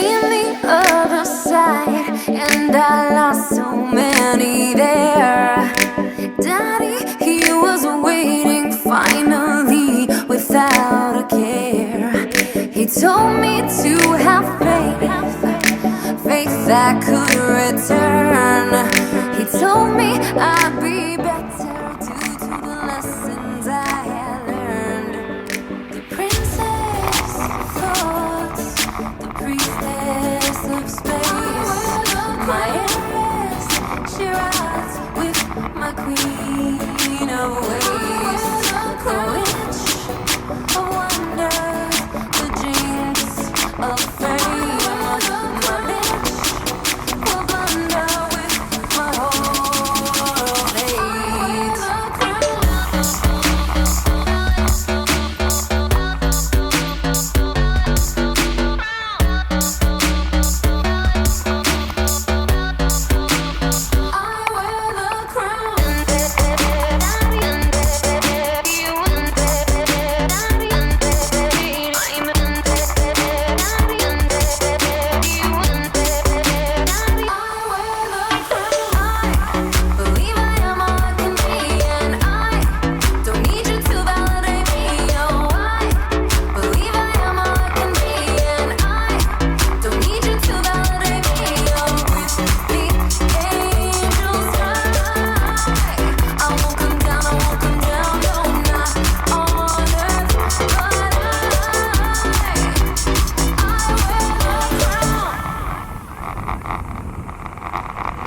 seen the other side, and I lost so many there. Daddy, he was waiting finally without a care. He told me to have faith, faith that could return. He told me I'd be better due to the lessons I had learned. The princess of thoughts, the priestess of space, my heiress, she rides with my queen of ways. The witch of wonders, the jinx of fame, my bitch will blunder with my whole fate.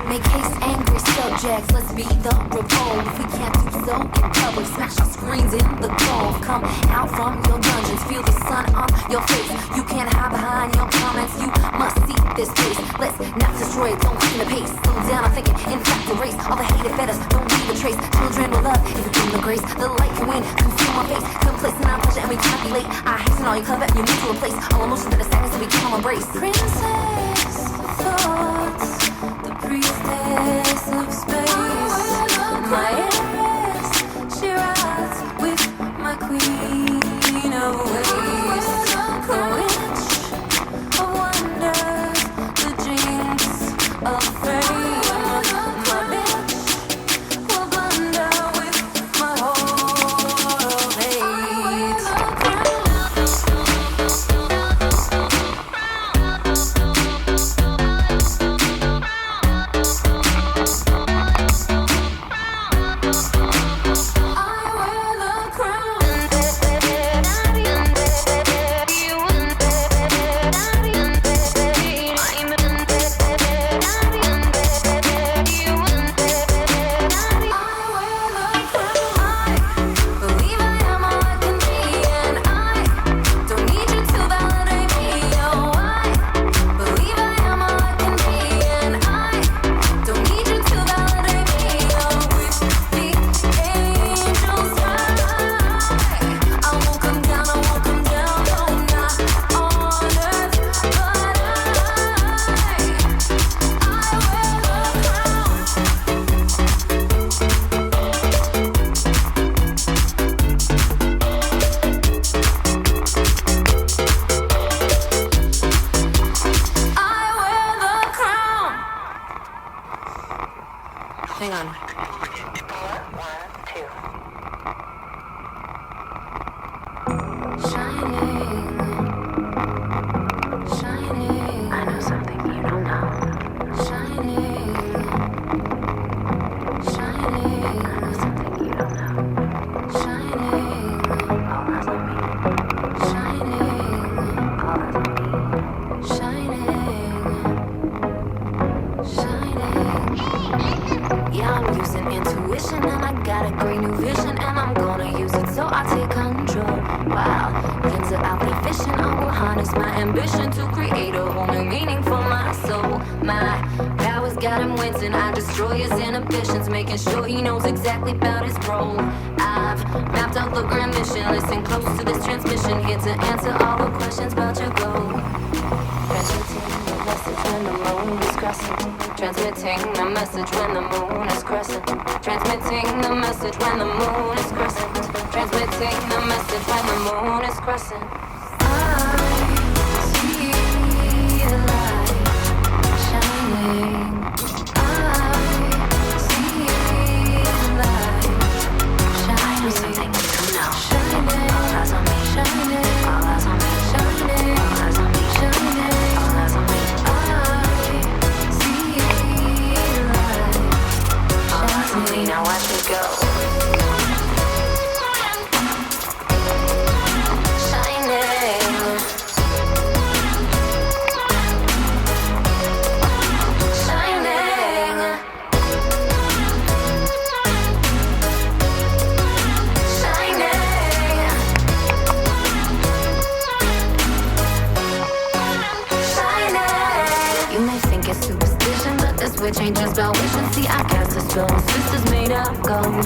Make haste, angry subjects, let's be the revolt. If we can't do so in public, smash our screens in the grove. Come out from your dungeons, feel the sun on your face. You can't hide behind your comments, you must see this place. Let's not destroy it, don't quicken the pace. Slow down, I'm thinking, in fact, erase all the hated fetters, don't leave a trace. Children will love if you bring the grace. The light can win, consume my face. Complacent, I'm pleasure, and we can't be late. I hasten all you clever, you need to replace all emotions that are sadness, so we can't all embrace. Princess thoughts, the priestess of space, my heiress, she rides with my queen of ways. The witch of wonders, the jinx of fame, my bitch will blunder with my whole fate. Hang on. 4, 1, 2. Shining, shining. I know something you don't know. Shining, shining. I know something you don't know. Shining, all eyes on me. Shining, all eyes on me. Shining, shining. Yeah, I'm using intuition and I got a great new vision and I'm gonna use it so I take control. Wow, into out there fishing, I will harness my ambition to create a whole new meaning for my soul. My powers got him wincing, I destroy his inhibitions, making sure he knows exactly about his role. I've mapped out the grand mission, listen close to this transmission, here to answer all the questions about your goal. Transmitting the message when the moon is crescent. Transmitting the message when the moon is crescent. Transmitting the message when the moon is crescent. Transmitting the message when the moon is crescent. I see the light. switch ain't just about wishing. See, I cast a spell on sisters made of gold.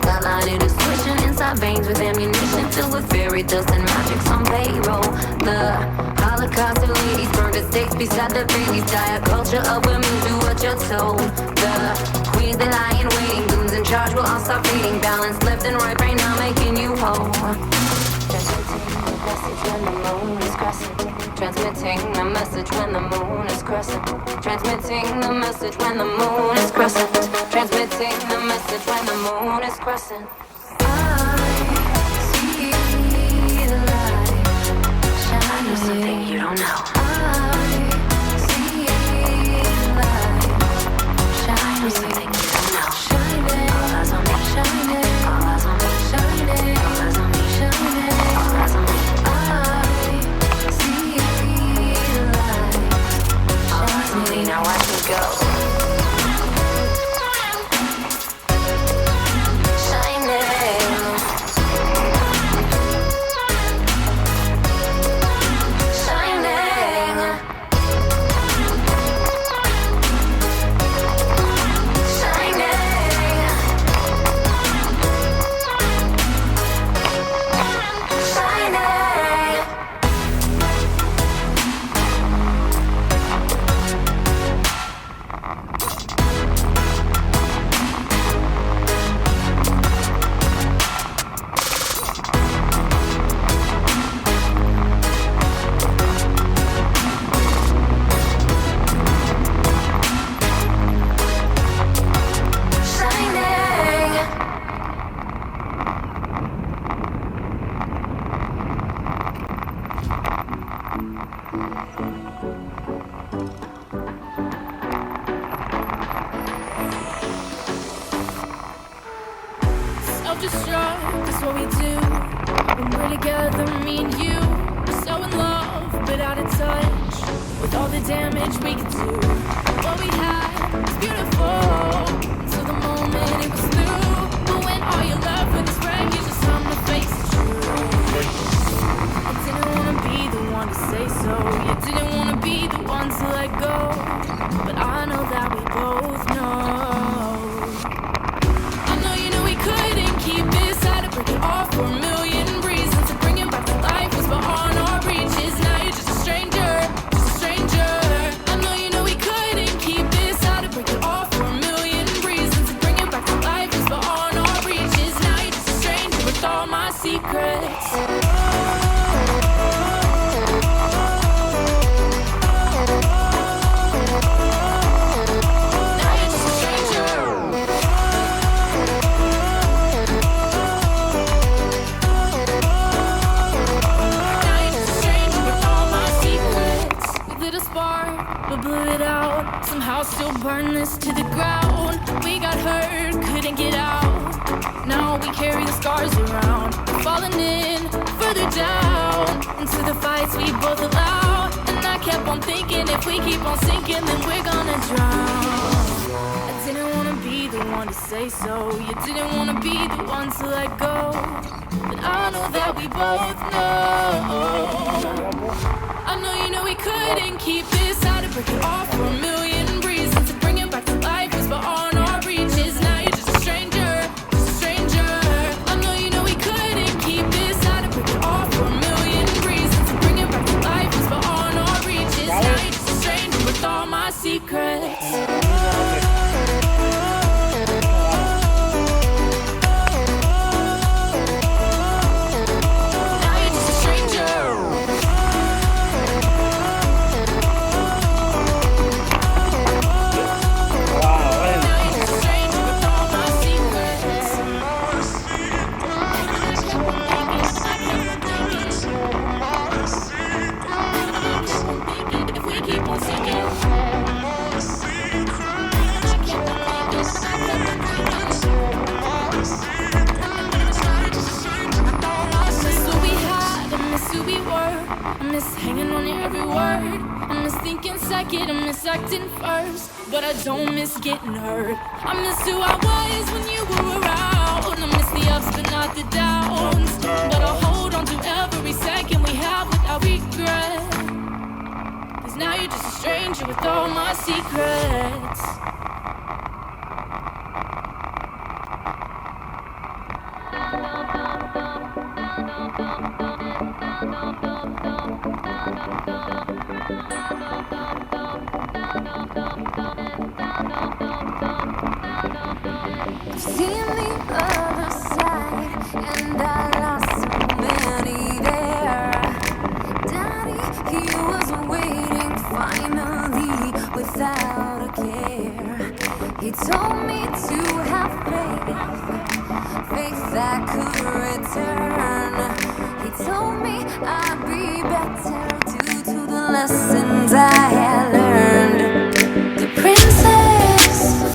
Got lighted a switching inside veins with ammunition filled with fairy dust and magic on payroll. The Holocaust of ladies burned at stakes beside the babies. Diet culture of women, do what you're told. The queens that lie in waiting, goons in charge will all stop fading. Balance left and right, right now making you whole. Transmitting the message when the moon is crescent. Transmitting the message when the moon is crescent. Transmitting the message when the moon is crescent. I see the light shining. Something you don't know. I see the light shining. Something you don't know. Shining. All eyes on me. Shining. All eyes on me. Shining. All eyes on me. Shining. All eyes on me. Now watch me go. Self-destruct is what we do. When we're together, me and you. We're so in love, but out of touch with all the damage we could do. What we had was beautiful until the moment it was through. But when all your love with this wreck, you just time to face the truth. I didn't wanna be the one to say so. You didn't wanna be the one to let go. But I know that we both know. Couldn't keep this, had to break it off for a million reasons. To bring it back to life was beyond our reaches. Now you're just a stranger, just a stranger. I know we couldn't keep this, had to break it off for a million reasons. To bring it back to life was beyond our reaches. Now you're just a stranger with all my secrets. Somehow still burn this to the ground. We got hurt, couldn't get out. Now we carry the scars around. We're falling in, further down into the fights we both allow. And I kept on thinking, if we keep on sinking, then we're gonna drown. I didn't wanna be the one to say so. You didn't wanna be the one to let go. But I know that we both know. I know we couldn't keep this. Had to break it off for a million reasons. To bring it back to life was beyond our reaches. Now you're just a stranger, just a stranger. I know we couldn't keep this. Had to break it off for a million reasons. To bring it back to life was beyond our reaches. Now you're just a stranger with all my secrets. Second, I miss acting first, but I don't miss getting hurt. I miss who I was when you were around. I miss the ups but not the downs. But I'll hold on to every second we have without regret. Cause now you're just a stranger with all my secrets. I've seen the other side, and I lost so many there. Daddy, he was waiting finally without a care. He told me to have faith that could return. He told me I'd be better due to the lessons I had.